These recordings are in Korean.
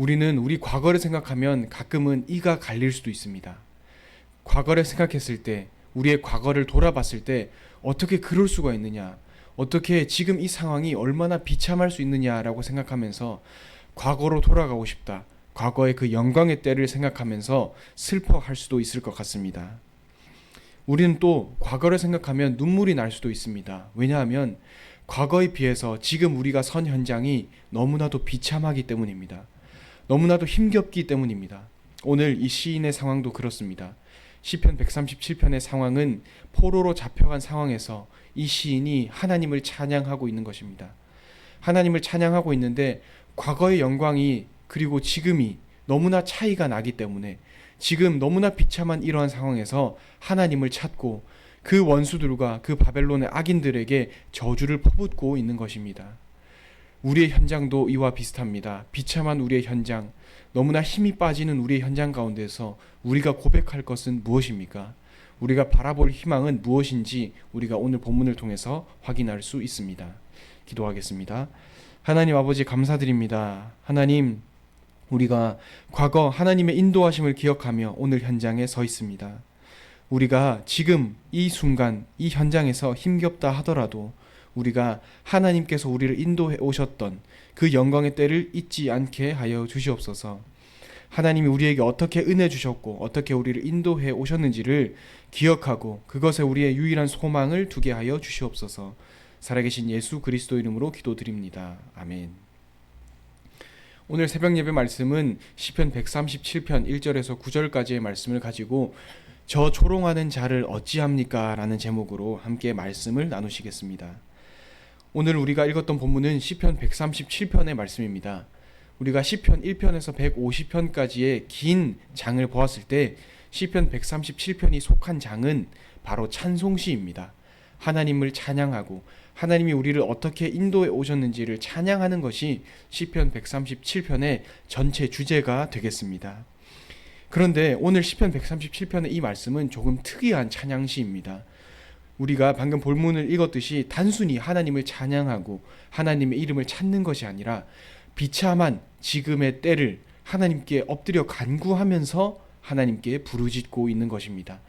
우리는 우리 과거를 생각하면 가끔은 이가 갈릴 수도 있습니다. 과거를 생각했을 때, 우리의 과거를 돌아봤을 때 어떻게 그럴 수가 있느냐, 어떻게 지금 이 상황이 얼마나 비참할 수 있느냐라고 생각하면서 과거로 돌아가고 싶다, 과거의 그 영광의 때를 생각하면서 슬퍼할 수도 있을 것 같습니다. 우리는 또 과거를 생각하면 눈물이 날 수도 있습니다. 왜냐하면 과거에 비해서 지금 우리가 선 현장이 너무나도 비참하기 때문입니다. 너무나도 힘겹기 때문입니다. 오늘 이 시인의 상황도 그렇습니다. 시편 137편의 상황은 포로로 잡혀간 상황에서 이 시인이 하나님을 찬양하고 있는 것입니다. 하나님을 찬양하고 있는데 과거의 영광이 그리고 지금이 너무나 차이가 나기 때문에 지금 너무나 비참한 이러한 상황에서 하나님을 찾고 그 원수들과 그 바벨론의 악인들에게 저주를 퍼붓고 있는 것입니다. 우리의 현장도 이와 비슷합니다. 비참한 우리의 현장, 너무나 힘이 빠지는 우리의 현장 가운데서 우리가 고백할 것은 무엇입니까? 우리가 바라볼 희망은 무엇인지 우리가 오늘 본문을 통해서 확인할 수 있습니다. 기도하겠습니다. 하나님 아버지 감사드립니다. 하나님, 우리가 과거 하나님의 인도하심을 기억하며 오늘 현장에 서 있습니다. 우리가 지금 이 순간 이 현장에서 힘겹다 하더라도 우리가 하나님께서 우리를 인도해 오셨던 그 영광의 때를 잊지 않게 하여 주시옵소서. 하나님이 우리에게 어떻게 은혜 주셨고 어떻게 우리를 인도해 오셨는지를 기억하고 그것에 우리의 유일한 소망을 두게 하여 주시옵소서. 살아계신 예수 그리스도 이름으로 기도드립니다. 아멘. 오늘 새벽 예배 말씀은 시편 137편 1절에서 9절까지의 말씀을 가지고 저 조롱하는 자를 어찌합니까? 라는 제목으로 함께 말씀을 나누시겠습니다. 오늘 우리가 읽었던 본문은 시편 137편의 말씀입니다. 우리가 시편 1편에서 150편까지의 긴 장을 보았을 때 시편 137편이 속한 장은 바로 찬송시입니다. 하나님을 찬양하고 하나님이 우리를 어떻게 인도해 오셨는지를 찬양하는 것이 시편 137편의 전체 주제가 되겠습니다. 그런데 오늘 시편 137편의 이 말씀은 조금 특이한 찬양시입니다. 우리가 방금 본문을 읽었듯이 단순히 하나님을 찬양하고 하나님의 이름을 찾는 것이 아니라 비참한 지금의 때를 하나님께 엎드려 간구하면서 하나님께 부르짖고 있는 것입니다.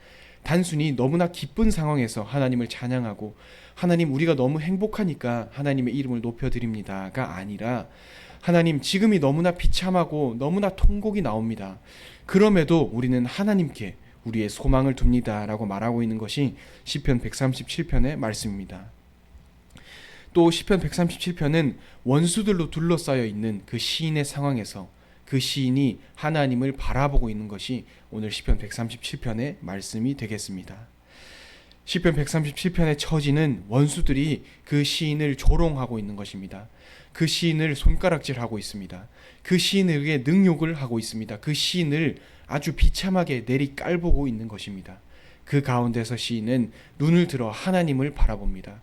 단순히 너무나 기쁜 상황에서 하나님을 찬양하고 하나님 우리가 너무 행복하니까 하나님의 이름을 높여드립니다가 아니라 하나님 지금이 너무나 비참하고 너무나 통곡이 나옵니다. 그럼에도 우리는 하나님께 우리의 소망을 둡니다 라고 말하고 있는 것이 시편 137편의 말씀입니다. 또 시편 137편은 원수들로 둘러싸여 있는 그 시인의 상황에서 그 시인이 하나님을 바라보고 있는 것이 오늘 시편 137편의 말씀이 되겠습니다. 시편 137편의 처지는 원수들이 그 시인을 조롱하고 있는 것입니다. 그 시인을 손가락질하고 있습니다. 그 시인에게 능욕을 하고 있습니다. 그 시인을 아주 비참하게 내리깔보고 있는 것입니다. 그 가운데서 시인은 눈을 들어 하나님을 바라봅니다.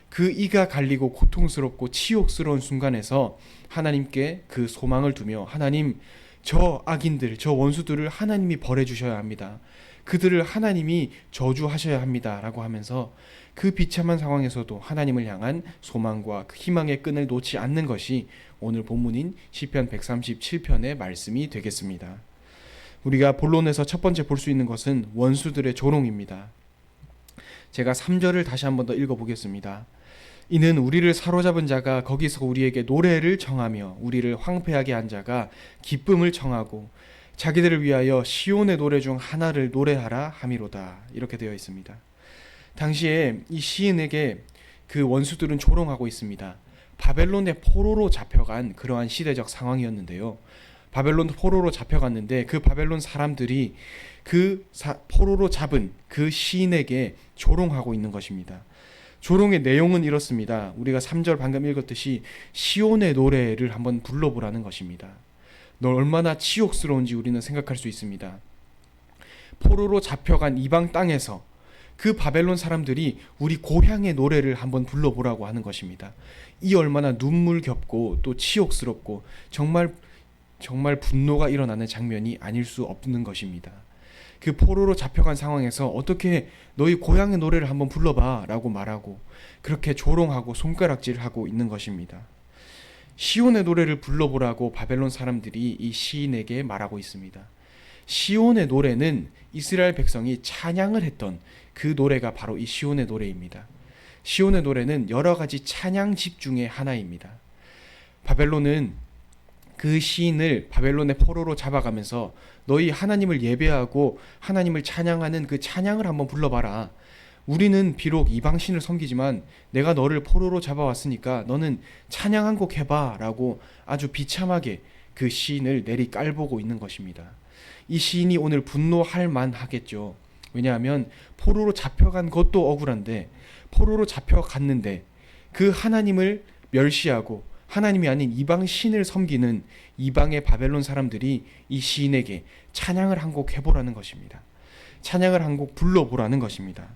그 이가 갈리고 고통스럽고 치욕스러운 순간에서 하나님께 그 소망을 두며 하나님, 저 악인들, 저 원수들을 하나님이 벌해주셔야 합니다. 그들을 하나님이 저주하셔야 합니다 라고 하면서 그 비참한 상황에서도 하나님을 향한 소망과 그 희망의 끈을 놓지 않는 것이 오늘 본문인 시편 137편의 말씀이 되겠습니다. 우리가 본론에서 첫 번째 볼 수 있는 것은 원수들의 조롱입니다. 제가 3절을 다시 한 번 더 읽어보겠습니다. 이는 우리를 사로잡은 자가 거기서 우리에게 노래를 청하며 우리를 황폐하게 한 자가 기쁨을 청하고 자기들을 위하여 시온의 노래 중 하나를 노래하라 함이로다. 이렇게 되어 있습니다. 당시에 이 시인에게 그 원수들은 조롱하고 있습니다. 바벨론의 포로로 잡혀간 그러한 시대적 상황이었는데요. 바벨론 포로로 잡혀갔는데 그 바벨론 사람들이 그 포로로 잡은 그 시인에게 조롱하고 있는 것입니다. 조롱의 내용은 이렇습니다. 우리가 3절 방금 읽었듯이 시온의 노래를 한번 불러보라는 것입니다. 너 얼마나 치욕스러운지 우리는 생각할 수 있습니다. 포로로 잡혀간 이방 땅에서 그 바벨론 사람들이 우리 고향의 노래를 한번 불러보라고 하는 것입니다. 이 얼마나 눈물겹고 또 치욕스럽고 정말 분노가 일어나는 장면이 아닐 수 없는 것입니다. 그 포로로 잡혀간 상황에서 어떻게 너희 고향의 노래를 한번 불러봐 라고 말하고 그렇게 조롱하고 손가락질하고 있는 것입니다. 시온의 노래를 불러보라고 바벨론 사람들이 이 시인에게 말하고 있습니다. 시온의 노래는 이스라엘 백성이 찬양을 했던 그 노래가 바로 이 시온의 노래입니다. 시온의 노래는 여러 가지 찬양집 중에 하나입니다. 바벨론은 그 시인을 바벨론의 포로로 잡아가면서 너희 하나님을 예배하고 하나님을 찬양하는 그 찬양을 한번 불러봐라. 우리는 비록 이방신을 섬기지만 내가 너를 포로로 잡아왔으니까 너는 찬양 한 곡 해봐 라고 아주 비참하게 그 시인을 내리 깔보고 있는 것입니다. 이 시인이 오늘 분노할 만하겠죠. 왜냐하면 포로로 잡혀간 것도 억울한데 포로로 잡혀갔는데 그 하나님을 멸시하고 하나님이 아닌 이방 신을 섬기는 이방의 바벨론 사람들이 이 시인에게 찬양을 한 곡 해보라는 것입니다. 찬양을 한 곡 불러보라는 것입니다.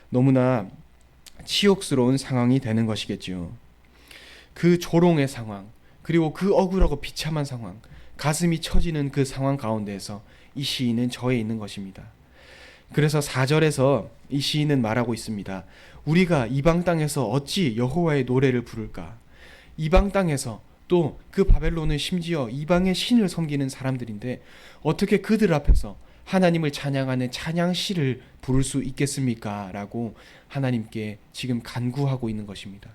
너무나 치욕스러운 상황이 되는 것이겠지요. 그 조롱의 상황, 그리고 그 억울하고 비참한 상황, 가슴이 처지는 그 상황 가운데에서 이 시인은 처해 있는 것입니다. 그래서 4절에서 이 시인은 말하고 있습니다. 우리가 이방 땅에서 어찌 여호와의 노래를 부를까? 이방 땅에서 또 그 바벨론은 심지어 이방의 신을 섬기는 사람들인데 어떻게 그들 앞에서 하나님을 찬양하는 찬양시를 부를 수 있겠습니까? 라고 하나님께 지금 간구하고 있는 것입니다.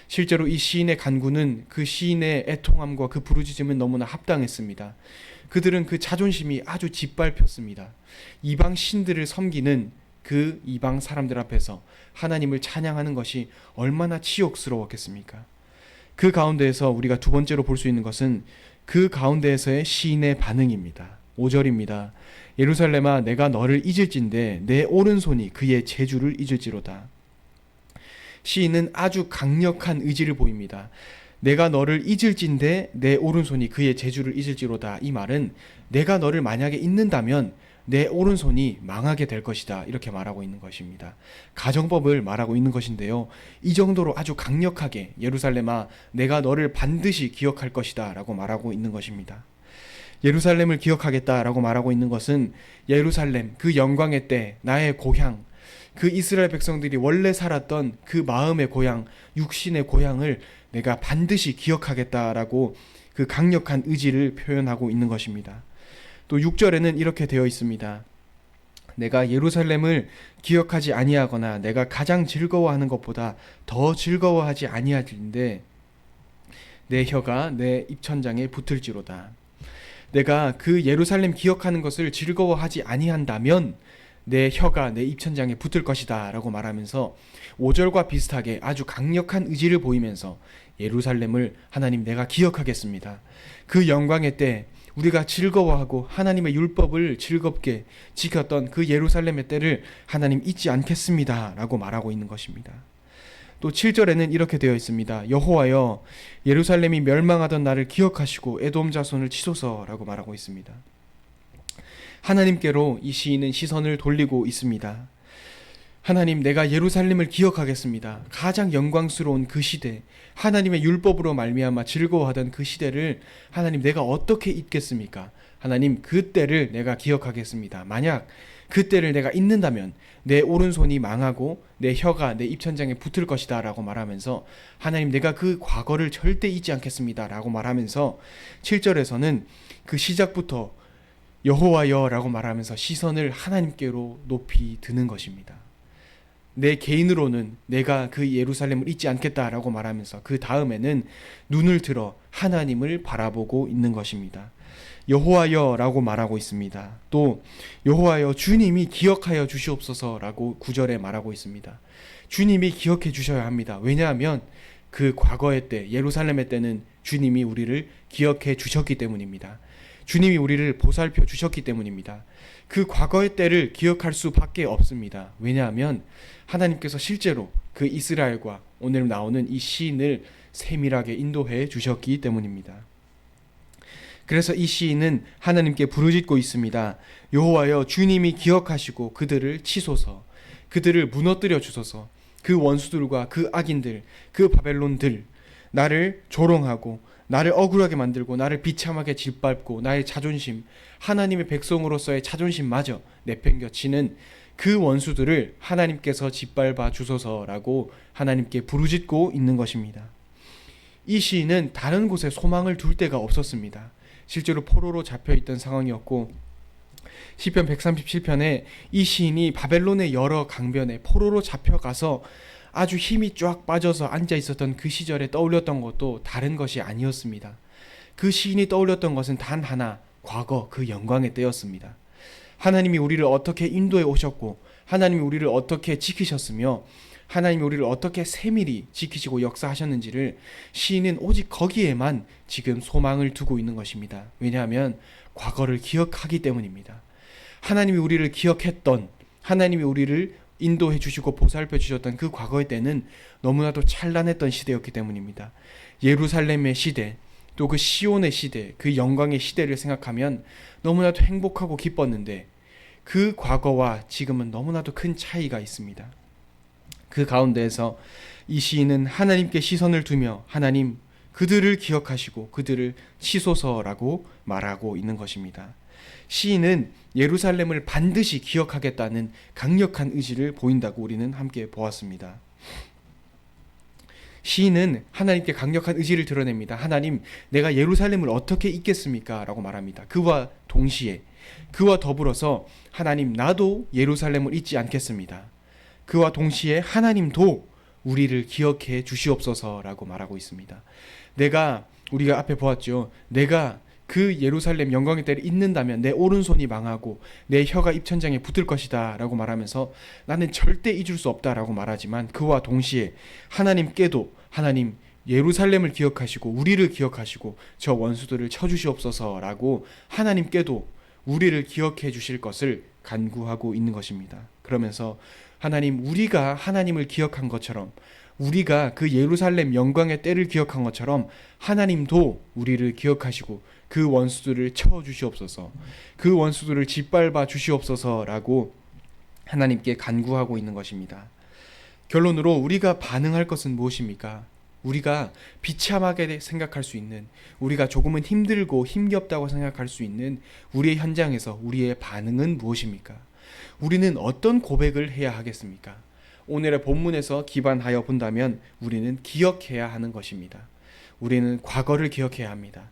실제로 이 시인의 간구는 그 시인의 애통함과 그 부르짖음은 너무나 합당했습니다. 그들은 그 자존심이 아주 짓밟혔습니다. 이방 신들을 섬기는 그 이방 사람들 앞에서 하나님을 찬양하는 것이 얼마나 치욕스러웠겠습니까? 그 가운데에서 우리가 두 번째로 볼 수 있는 것은 그 가운데에서의 시인의 반응입니다. 5절입니다. 예루살렘아 내가 너를 잊을진데 내 오른손이 그의 재주를 잊을지로다. 시인은 아주 강력한 의지를 보입니다. 내가 너를 잊을진데 내 오른손이 그의 재주를 잊을지로다. 이 말은 내가 너를 만약에 잊는다면 내 오른손이 망하게 될 것이다. 이렇게 말하고 있는 것입니다. 가정법을 말하고 있는 것인데요. 이 정도로 아주 강력하게 예루살렘아 내가 너를 반드시 기억할 것이다 라고 말하고 있는 것입니다. 예루살렘을 기억하겠다라고 말하고 있는 것은 예루살렘 그 영광의 때 나의 고향 그 이스라엘 백성들이 원래 살았던 그 마음의 고향 육신의 고향을 내가 반드시 기억하겠다라고 그 강력한 의지를 표현하고 있는 것입니다. 또 6절에는 이렇게 되어 있습니다. 내가 예루살렘을 기억하지 아니하거나 내가 가장 즐거워하는 것보다 더 즐거워하지 아니하는데 내 혀가 내 입천장에 붙을지로다. 내가 그 예루살렘 기억하는 것을 즐거워하지 아니한다면 내 혀가 내 입천장에 붙을 것이다 라고 말하면서 5절과 비슷하게 아주 강력한 의지를 보이면서 예루살렘을 하나님 내가 기억하겠습니다. 그 영광의 때 우리가 즐거워하고 하나님의 율법을 즐겁게 지켰던 그 예루살렘의 때를 하나님 잊지 않겠습니다 라고 말하고 있는 것입니다. 또 7절에는 이렇게 되어 있습니다. 여호와여 예루살렘이 멸망하던 날을 기억하시고 에돔 자손을 치소서라고 말하고 있습니다. 하나님께로 이 시인은 시선을 돌리고 있습니다. 하나님 내가 예루살렘을 기억하겠습니다. 가장 영광스러운 그 시대 하나님의 율법으로 말미암아 즐거워하던 그 시대를 하나님 내가 어떻게 잊겠습니까? 하나님 그 때를 내가 기억하겠습니다. 만약 그 때를 내가 잊는다면 내 오른손이 망하고 내 혀가 내 입천장에 붙을 것이다 라고 말하면서 하나님 내가 그 과거를 절대 잊지 않겠습니다 라고 말하면서 7절에서는 그 시작부터 여호와여 라고 말하면서 시선을 하나님께로 높이 드는 것입니다. 내 개인으로는 내가 그 예루살렘을 잊지 않겠다라고 말하면서 그 다음에는 눈을 들어 하나님을 바라보고 있는 것입니다. 여호와여 라고 말하고 있습니다. 또 여호와여 주님이 기억하여 주시옵소서라고 9절에 말하고 있습니다. 주님이 기억해 주셔야 합니다. 왜냐하면 그 과거의 때 예루살렘의 때는 주님이 우리를 기억해 주셨기 때문입니다. 주님이 우리를 보살펴 주셨기 때문입니다. 그 과거의 때를 기억할 수밖에 없습니다. 왜냐하면 하나님께서 실제로 그 이스라엘과 오늘 나오는 이 시인을 세밀하게 인도해 주셨기 때문입니다. 그래서 이 시인은 하나님께 부르짖고 있습니다. 여호와여 주님이 기억하시고 그들을 치소서, 그들을 무너뜨려 주소서. 그 원수들과 그 악인들, 그 바벨론들 나를 조롱하고 나를 억울하게 만들고 나를 비참하게 짓밟고 나의 자존심, 하나님의 백성으로서의 자존심마저 내팽겨치는 그 원수들을 하나님께서 짓밟아 주소서라고 하나님께 부르짖고 있는 것입니다. 이 시인은 다른 곳에 소망을 둘 데가 없었습니다. 실제로 포로로 잡혀있던 상황이었고, 시편 137편에 이 시인이 바벨론의 여러 강변에 포로로 잡혀가서 아주 힘이 쫙 빠져서 앉아 있었던 그 시절에 떠올렸던 것도 다른 것이 아니었습니다. 그 시인이 떠올렸던 것은 단 하나, 과거 그 영광의 때였습니다. 하나님이 우리를 어떻게 인도해 오셨고, 하나님이 우리를 어떻게 지키셨으며, 하나님이 우리를 어떻게 세밀히 지키시고 역사하셨는지를 시인은 오직 거기에만 지금 소망을 두고 있는 것입니다. 왜냐하면 과거를 기억하기 때문입니다. 하나님이 우리를 기억했던, 하나님이 우리를 인도해 주시고 보살펴 주셨던 그 과거의 때는 너무나도 찬란했던 시대였기 때문입니다. 예루살렘의 시대, 또 그 시온의 시대, 그 영광의 시대를 생각하면 너무나도 행복하고 기뻤는데, 그 과거와 지금은 너무나도 큰 차이가 있습니다. 그 가운데에서 이 시인은 하나님께 시선을 두며 하나님 그들을 기억하시고 그들을 치소서라고 말하고 있는 것입니다. 시인은 예루살렘을 반드시 기억하겠다는 강력한 의지를 보인다고 우리는 함께 보았습니다. 시인은 하나님께 강력한 의지를 드러냅니다. 하나님, 내가 예루살렘을 어떻게 잊겠습니까? 라고 말합니다. 그와 동시에, 그와 더불어서 하나님, 나도 예루살렘을 잊지 않겠습니다. 그와 동시에 하나님도 우리를 기억해 주시옵소서라고 말하고 있습니다. 우리가 앞에 보았죠. 내가 그 예루살렘 영광의 때를 잊는다면 내 오른손이 망하고 내 혀가 입천장에 붙을 것이다 라고 말하면서 나는 절대 잊을 수 없다라고 말하지만, 그와 동시에 하나님께도 하나님 예루살렘을 기억하시고 우리를 기억하시고 저 원수들을 쳐주시옵소서라고 하나님께도 우리를 기억해 주실 것을 간구하고 있는 것입니다. 그러면서 하나님, 우리가 하나님을 기억한 것처럼, 우리가 그 예루살렘 영광의 때를 기억한 것처럼 하나님도 우리를 기억하시고 그 원수들을 쳐 주시옵소서, 그 원수들을 짓밟아 주시옵소서라고 하나님께 간구하고 있는 것입니다. 결론으로 우리가 반응할 것은 무엇입니까? 우리가 비참하게 생각할 수 있는, 우리가 조금은 힘들고 힘겹다고 생각할 수 있는 우리의 현장에서 우리의 반응은 무엇입니까? 우리는 어떤 고백을 해야 하겠습니까? 오늘의 본문에서 기반하여 본다면 우리는 기억해야 하는 것입니다. 우리는 과거를 기억해야 합니다.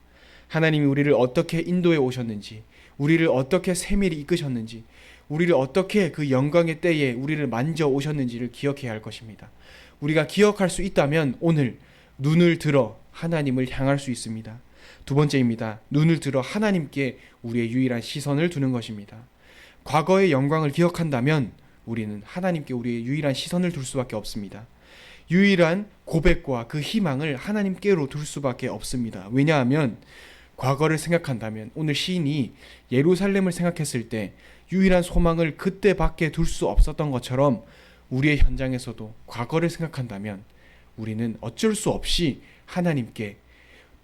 하나님이 우리를 어떻게 인도해 오셨는지, 우리를 어떻게 세밀히 이끄셨는지, 우리를 어떻게 그 영광의 때에 우리를 만져 오셨는지를 기억해야 할 것입니다. 우리가 기억할 수 있다면 오늘 눈을 들어 하나님을 향할 수 있습니다. 두 번째입니다. 눈을 들어 하나님께 우리의 유일한 시선을 두는 것입니다. 과거의 영광을 기억한다면 우리는 하나님께 우리의 유일한 시선을 둘 수밖에 없습니다. 유일한 고백과 그 희망을 하나님께로 둘 수밖에 없습니다. 왜냐하면 과거를 생각한다면, 오늘 시인이 예루살렘을 생각했을 때 유일한 소망을 그때밖에 둘 수 없었던 것처럼 우리의 현장에서도 과거를 생각한다면 우리는 어쩔 수 없이 하나님께,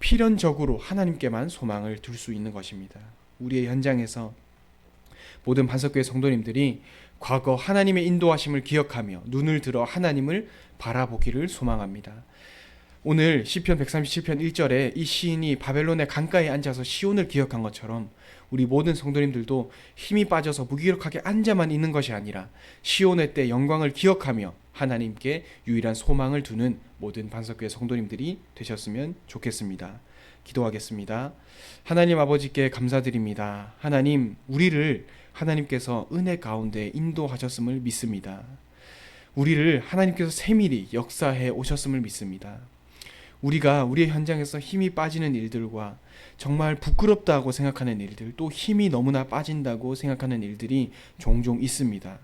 필연적으로 하나님께만 소망을 둘 수 있는 것입니다. 우리의 현장에서 모든 반석교회 성도님들이 과거 하나님의 인도하심을 기억하며 눈을 들어 하나님을 바라보기를 소망합니다. 오늘 시편 137편 1절에 이 시인이 바벨론의 강가에 앉아서 시온을 기억한 것처럼 우리 모든 성도님들도 힘이 빠져서 무기력하게 앉아만 있는 것이 아니라 시온의 때 영광을 기억하며 하나님께 유일한 소망을 두는 모든 반석교회 성도님들이 되셨으면 좋겠습니다. 기도하겠습니다. 하나님 아버지께 감사드립니다. 하나님, 우리를 하나님께서 은혜 가운데 인도하셨음을 믿습니다. 우리를 하나님께서 세밀히 역사해 오셨음을 믿습니다. 우리가 우리의 현장에서 힘이 빠지는 일들과 정말 부끄럽다고 생각하는 일들, 또 힘이 너무나 빠진다고 생각하는 일들이 종종 있습니다.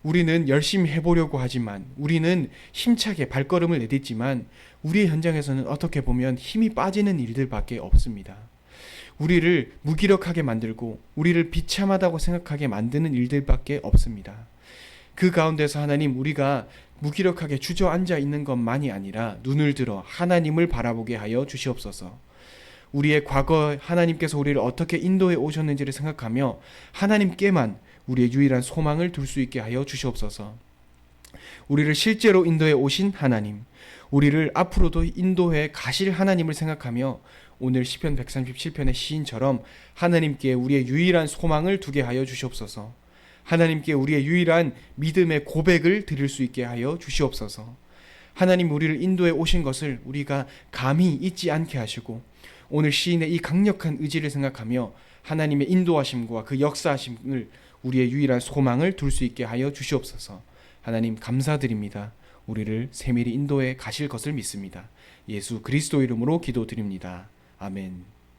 우리는 열심히 해보려고 하지만, 우리는 힘차게 발걸음을 내딛지만 우리의 현장에서는 어떻게 보면 힘이 빠지는 일들밖에 없습니다. 우리를 무기력하게 만들고 우리를 비참하다고 생각하게 만드는 일들밖에 없습니다. 그 가운데서 하나님, 우리가 무기력하게 주저앉아 있는 것만이 아니라 눈을 들어 하나님을 바라보게 하여 주시옵소서. 우리의 과거 하나님께서 우리를 어떻게 인도해 오셨는지를 생각하며 하나님께만 우리의 유일한 소망을 둘 수 있게 하여 주시옵소서. 우리를 실제로 인도해 오신 하나님, 우리를 앞으로도 인도해 가실 하나님을 생각하며 오늘 시편 137편의 시인처럼 하나님께 우리의 유일한 소망을 두게 하여 주시옵소서. 하나님께 우리의 유일한 믿음의 고백을 드릴 수 있게 하여 주시옵소서. 하나님 우리를 인도해 오신 것을 우리가 감히 잊지 않게 하시고 오늘 시인의 이 강력한 의지를 생각하며 하나님의 인도하심과 그 역사하심을 우리의 유일한 소망을 둘 수 있게 하여 주시옵소서. 하나님 감사드립니다. 우리를 세밀히 인도해 가실 것을 믿습니다. 예수 그리스도 이름으로 기도드립니다. 아멘.